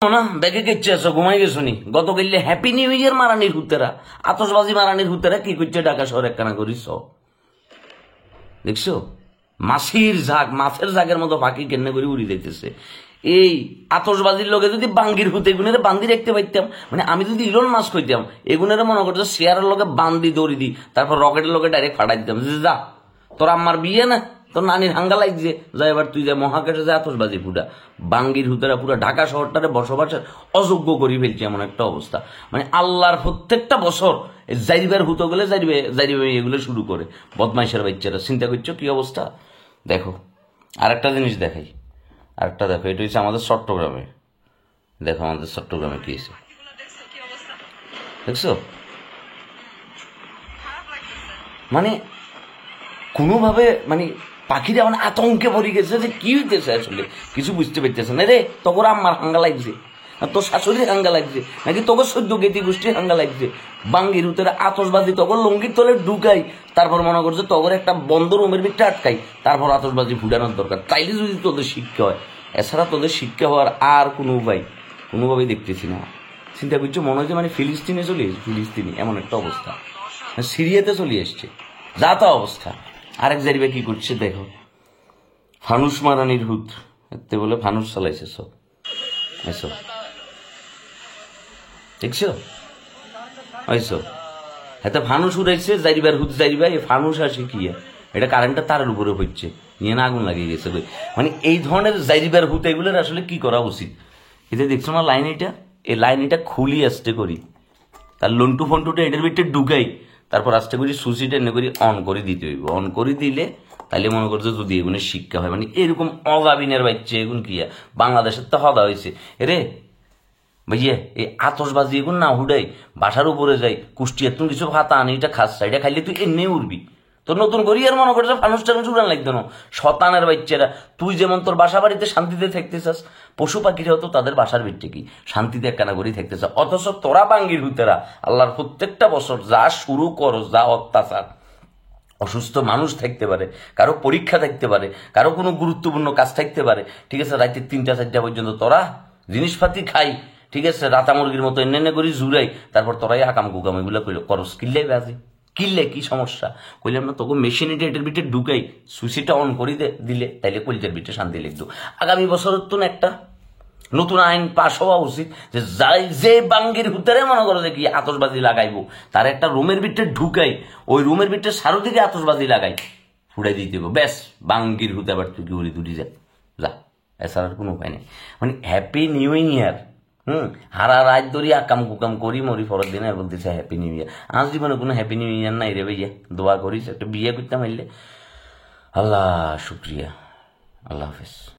না ব্যাগে কেচ্ছে আছো ঘুমাই গেছো নি গত গেলে হ্যাপি নিউ ইয়ার মারানির হুতেরা আতসবাজি মারানির হুতেরা কি করছে ঢাকা শহর একখানা করিস দেখছো মাছির ঝাঁক মাছের ঝাঁকের মতো পাখি কেন্নে করে উড়ি যাইতেছে এই আতসবাজির লোকে যদি বাঙ্গির হুতে এগুনের বান্দি রাখতে পারতাম মানে আমি যদি ইলন মাস্ক হইতাম এগুনের মনে করতো শেয়ারের লোকে বান্দি দৌড়ি দিই তারপর রকেটের লোকে ডাইরেক্ট ফাটাই দিতাম যে যা তোর আম্মার বিয়ে না তোর নানির হাঙ্গা লাগছে যা এবার তুই যা মহাকাশে যা আতসবাজি পুরা বাঙ্গির হুতেরা পুরা ঢাকা শহরটারে বসবাসের অযোগ্য করে ফেলছে এমন একটা অবস্থা মানে আল্লাহর প্রত্যেকটা বছর যাইবার হুতো গেলে যাইবে এগুলো শুরু করে বদমাইশের বাচ্চারা চিন্তা করছো কি অবস্থা দেখো আরেকটা জিনিস দেখাই আরেকটা দেখো এটা হচ্ছে আমাদের চট্টগ্রামে দেখো আমাদের চট্টগ্রামে কি হয়েছে দেখছো মানে কোনোভাবে মানে পাখিরা মানে আতঙ্কে ভরে গেছে যে কি হইতেছে আসলে কিছু বুঝতে পারতেছে না রে তখন আমার হাঙ্গা লাগছে তোর শাশুড়ির হাঙ্গা লাগছে নাকি তোকে সদ্য গেতি গোষ্ঠীর হাঙ্গা লাগছে বাঙ্গির উত্তরে আতসবাজি তখন লঙ্গির তলে ঢুকাই তারপর মনে করছে তখন একটা বন্ধ রুমের ভিতরে আটকাই তারপর আতসবাজি ফুটানোর দরকার তাইলে যদি তোদের শিক্ষা হয় এছাড়া তোদের শিক্ষা হওয়ার আর কোনোভাবেই দেখতেছি না চিন্তা করছো মনে হচ্ছে মানে ফিলিস্তিনে চলে এসছে ফিলিস্তিনি এমন একটা অবস্থা সিরিয়াতে চলে এসছে যা তা অবস্থা আরেক জারিবা কি করছে দেখো ফানুস মারানির হুত এতে বলে ফানুস চালাইছে সব এসব দেখছো ওইসো এত ফানুস উড়াইছে জারিবার হুত জারিবা এই ফানুস আসে কি এটা কারেন্টটা তারের উপরে হচ্ছে নিয়ে না আগুন লাগিয়ে গেছে মানে এই ধরনের জারিবার হুত এগুলোর আসলে কি করা উচিত এতে দেখছো না লাইন এটা এই লাইন এটা খুলি আসতে করি তার লন্টু ফন্টুটা এটার ভিতরে ঢুকাই তারপর আস্তে করে সুইচটা এনে করে অন করে দিতে হইব অন করে দিলে তাহলে মনে করছে যদি এগুনের শিক্ষা হয় মানে এরকম অগাবিনের বাচ্চা এগুন কি বাংলাদেশের তো হদা হয়েছে রে ভাইয়া এই আতসবাজি এগুন না হুডাই বাসার উপরে যাই কুষ্টিয়ার তুমি কিছু ভাতা আনি এটা খাস এটা খাইলে তুই এমনি উড়বি তোর নতুন করি আর মনে করছে ফানুস টানুস উড়ান লাগতো না শতানের বাচ্চারা তুই যেমন তোর বাসা বাড়িতে শান্তিতে থাকতে চাস পশু পাখিরাও তো তাদের বাসার ভিতরে কি শান্তিতে একখানা করেই থাকতে চাস অথচ তোরা বাঙ্গির হুতেরা আল্লাহর প্রত্যেকটা বছর যা শুরু করো যা অত্যাচার অসুস্থ মানুষ থাকতে পারে কারো পরীক্ষা থাকতে পারে কারো কোনো গুরুত্বপূর্ণ কাজ থাকতে পারে ঠিক আছে রাতে 3টা 4টা পর্যন্ত তোরা জিনিসপাতি খাই ঠিক আছে রাতা মুরগির মতো এনে করি জুড়াই তারপর তোরাই আকাম কুকাম এগুলো করস কিল্লাই বাজে কিনলে কি সমস্যা কইলাম না তোকে মেশিনিটা এটার ভিতরে ঢুকাই সুইচটা অন করে দিলে তাইলে কলিজার ভিতরে শান্তি লিখতো আগামী বছরের তো একটা নতুন আইন পাশ হওয়া উচিত যে যাই যে বাঙ্গির হুতারে মনে করো যে কি আতসবাজি লাগাইবো তার একটা রুমের ভিতরে ঢুকাই ওই রুমের ভিতরে সারোদিকে আতসবাজি লাগাই ফুটাই দিতে হবে ব্যাস বাঙ্গির হুতে আবার তুই উড়ি দুটি যা এছাড়ার কোনো উপায় নেই মানে হ্যাপি নিউ ইয়ার হারা রাত ধরি আকাম কুকাম করি মরি পরের দিনে বলতেছে হ্যাপি নিউ ইয়ার আজ জীবনে কোনো হ্যাপি নিউ ইয়ার নাই রে ভাইয়া দোয়া করিস একটা বিয়ে করতে পারলে আল্লাহ শুক্রিয়া আল্লাহ হাফেজ।